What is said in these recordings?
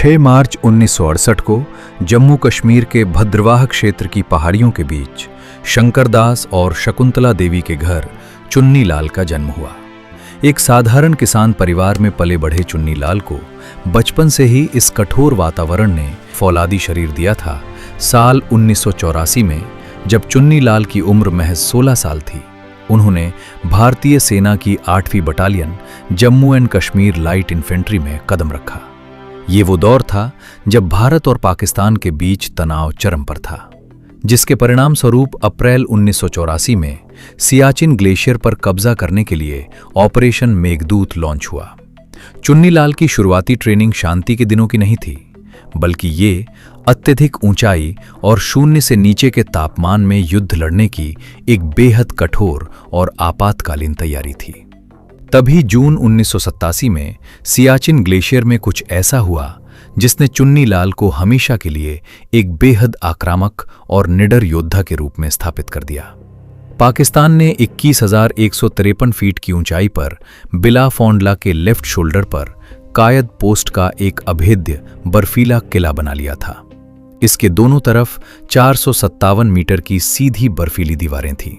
6 मार्च 1968 को जम्मू कश्मीर के भद्रवाह क्षेत्र की पहाड़ियों के बीच शंकरदास और शकुंतला देवी के घर चुन्नीलाल का जन्म हुआ। एक साधारण किसान परिवार में पले बढ़े चुन्नीलाल को बचपन से ही इस कठोर वातावरण ने फौलादी शरीर दिया था। साल 1984 में जब चुन्नीलाल की उम्र महज 16 साल थी, उन्होंने भारतीय सेना की 8वीं battalion Jammu and Kashmir Light Infantry में कदम रखा। ये वो दौर था जब भारत और पाकिस्तान के बीच तनाव चरम पर था, जिसके परिणाम स्वरूप अप्रैल 1984 में सियाचिन ग्लेशियर पर कब्जा करने के लिए ऑपरेशन मेघदूत लॉन्च हुआ। चुन्नीलाल की शुरुआती ट्रेनिंग शांति के दिनों की नहीं थी, बल्कि ये अत्यधिक ऊंचाई और शून्य से नीचे के तापमान में युद्ध लड़ने की एक बेहद कठोर और आपातकालीन तैयारी थी। तभी जून 1987 में सियाचिन ग्लेशियर में कुछ ऐसा हुआ जिसने चुन्नीलाल को हमेशा के लिए एक बेहद आक्रामक और निडर योद्धा के रूप में स्थापित कर दिया। पाकिस्तान ने 21,153 फीट की ऊंचाई पर बिला फोंडला के लेफ्ट शोल्डर पर कायद पोस्ट का एक अभेद्य बर्फीला किला बना लिया था। इसके दोनों तरफ 457 मीटर की सीधी बर्फीली दीवारें थीं।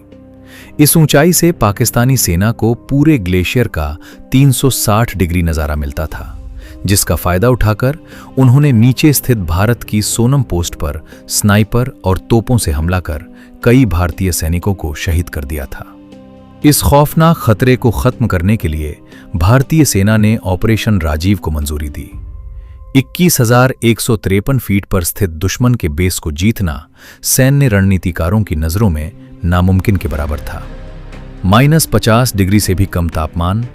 इस ऊंचाई से पाकिस्तानी सेना को पूरे ग्लेशियर का 360 डिग्री नजारा मिलता था, जिसका फायदा उठाकर उन्होंने नीचे स्थित भारत की सोनम पोस्ट पर स्नाइपर और तोपों से हमला कर कई भारतीय सैनिकों को शहीद कर दिया था। इस खौफनाक खतरे को खत्म करने के लिए भारतीय सेना ने ऑपरेशन राजीव को मंजूरी दी। 21,153 फीट पर स्थित दुश्मन के बेस को जीतना सैन्य रणनीतिकारों की नजरों में नामुमकिन के बराबर था। -50 डिग्री से भी कम तापमान,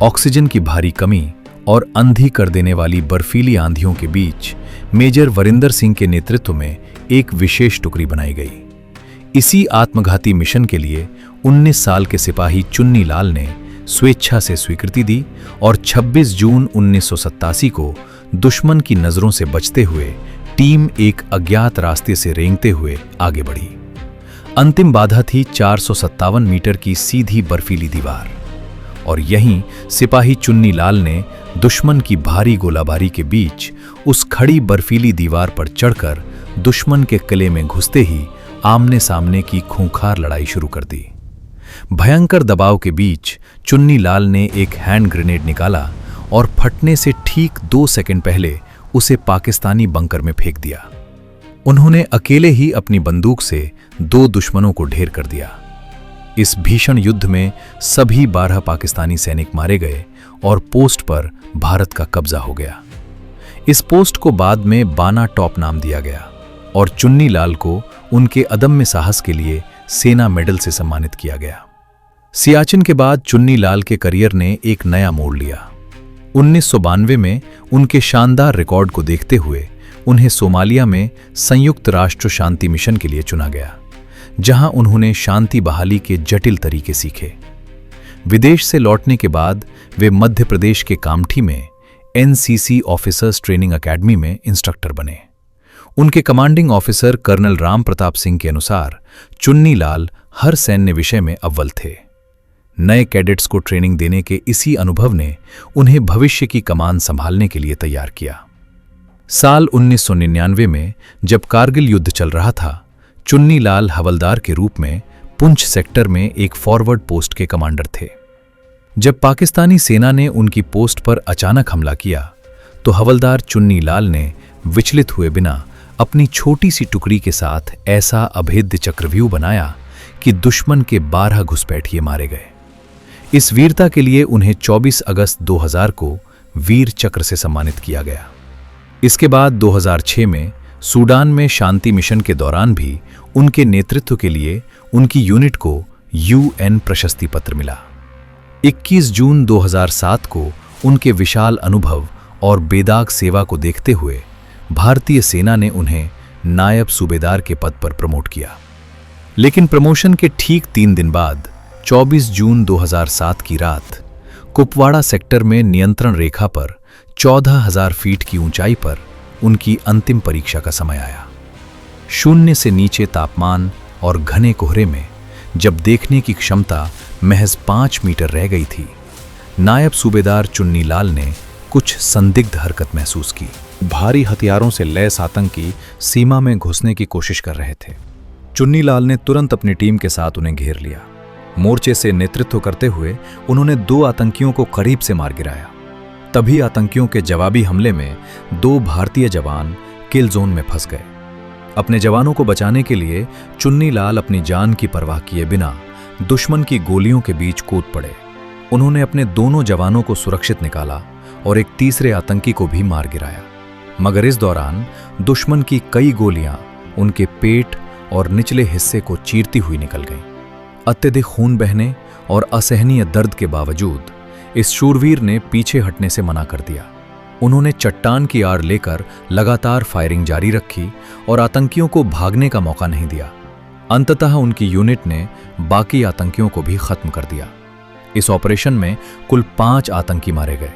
ऑक्सीजन की भारी कमी और अंधी कर देने वाली बर्फीली आंधियों के बीच मेजर वरिंदर सिंह के नेतृत्व में एक विशेष टुकड़ी बनाई गई। इसी आत्मघाती मिशन के लिए 19 साल के सिपाही चुन्नीलाल ने स्वेच्छा से स्वीकृति दी और 26 जून 1987 को दुश्मन की नजरों से बचते हुए टीम एक अज्ञात रास्ते से रेंगते हुए आगे बढ़ी। अंतिम बाधा थी 457 मीटर की सीधी बर्फीली दीवार, और यहीं सिपाही चुन्नीलाल ने दुश्मन की भारी गोलाबारी के बीच उस खड़ी बर्फीली दीवार पर चढ़कर दुश्मन के किले में घुसते ही आमने सामने की खूंखार लड़ाई शुरू कर दी। भयंकर दबाव के बीच चुन्नीलाल ने एक हैंड ग्रेनेड निकाला और फटने से ठीक 2 सेकंड पहले उसे पाकिस्तानी बंकर में फेंक दिया। उन्होंने अकेले ही अपनी बंदूक से 2 दुश्मनों को ढेर कर दिया। इस भीषण युद्ध में सभी 12 पाकिस्तानी सैनिक मारे गए और पोस्ट पर भारत का कब्जा हो गया। इस पोस्ट को बाद में बाना टॉप नाम दिया गया और चुन्नीलाल को उनके अदम्य साहस के लिए सेना मेडल से सम्मानित किया गया। सियाचिन के बाद चुन्नीलाल के करियर ने एक नया मोड़ लिया। 1992 में उनके शानदार रिकॉर्ड को देखते हुए उन्हें सोमालिया में संयुक्त राष्ट्र शांति मिशन के लिए चुना गया, जहां उन्होंने शांति बहाली के जटिल तरीके सीखे। विदेश से लौटने के बाद वे मध्य प्रदेश के कामठी में एनसीसी ऑफिसर्स ट्रेनिंग एकेडमी में इंस्ट्रक्टर बने। उनके commanding officer colonel Ram Pratap Singh के अनुसार चुन्नीलाल हर सैन्य विषय में अव्वल थे। नए कैडेट्स को ट्रेनिंग देने के इसी अनुभव ने उन्हें भविष्य की कमान संभालने के लिए तैयार किया। साल 1999 में जब कारगिल युद्ध चल रहा था, चुन्नीलाल हवलदार के रूप में पुंछ सेक्टर में एक फॉरवर्ड पोस्ट के कमांडर थे। जब पाकिस्तानी सेना ने उनकी पोस्ट पर अचानक हमला किया, तो हवलदार चुन्नीलाल ने विचलित हुए बिना अपनी छोटी सी टुकड़ी के साथ ऐसा अभेद्य चक्रव्यूह बनाया कि दुश्मन के 12 घुसपैठिए मारे गए। इस वीरता के लिए उन्हें 24 अगस्त 2000 को वीर चक्र से सम्मानित किया गया। इसके बाद 2006 में सूडान में शांति मिशन के दौरान भी उनके नेतृत्व के लिए उनकी यूनिट को UN प्रशस्ति पत्र मिला। 21 जून 2007 को उनके विशाल अनुभव और बेदाग सेवा को देखते हुए भारतीय सेना ने उन्हें नायब सूबेदार के पद पर प्रमोट किया। लेकिन प्रमोशन के ठीक 3 दिन बाद 24 जून 2007 की रात कुपवाड़ा सेक्टर में नियंत्रण रेखा पर 14,000 फीट की ऊंचाई पर उनकी अंतिम परीक्षा का समय आया। शून्य से नीचे तापमान और घने कोहरे में जब देखने की क्षमता महज 5 मीटर रह गई थी, नायब सूबेदार चुन्नीलाल ने कुछ संदिग्ध हरकत महसूस की। भारी हथियारों से लैस आतंकी सीमा में घुसने की कोशिश कर रहे थे। चुन्नीलाल ने तुरंत अपनी टीम के साथ उन्हें घेर लिया। मोर्चे से नेतृत्व करते हुए उन्होंने 2 आतंकियों को करीब से मार गिराया। तभी आतंकियों के जवाबी हमले में 2 भारतीय जवान किल जोन में फंस गए। अपने जवानों को बचाने के लिए चुन्नीलाल अपनी जान की परवाह किए बिना दुश्मन की गोलियों के बीच कूद पड़े। उन्होंने अपने दोनों जवानों को सुरक्षित निकाला और एक तीसरे आतंकी को भी मार गिराया। मगर इस दौरान दुश्मन की कई गोलियां उनके पेट और निचले हिस्से को चीरती हुई निकल गईं। अत्यधिक खून बहने और असहनीय दर्द के बावजूद इस शूरवीर ने पीछे हटने से मना कर दिया। उन्होंने चट्टान की आड़ लेकर लगातार फायरिंग जारी रखी और आतंकियों को भागने का मौका नहीं दिया। अंततः उनकी यूनिट ने बाकी आतंकियों को भी खत्म कर दिया। इस ऑपरेशन में कुल 5 आतंकी मारे गए।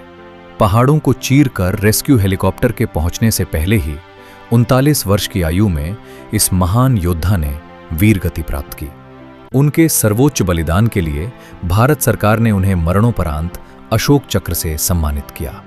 पहाड़ों को चीरकर रेस्क्यू हेलीकॉप्टर के पहुंचने से पहले ही 39 वर्ष की आयु में इस महान योद्धा ने वीरगति प्राप्त की। उनके सर्वोच्च बलिदान के लिए भारत सरकार ने उन्हें मरणोपरांत अशोक चक्र से सम्मानित किया।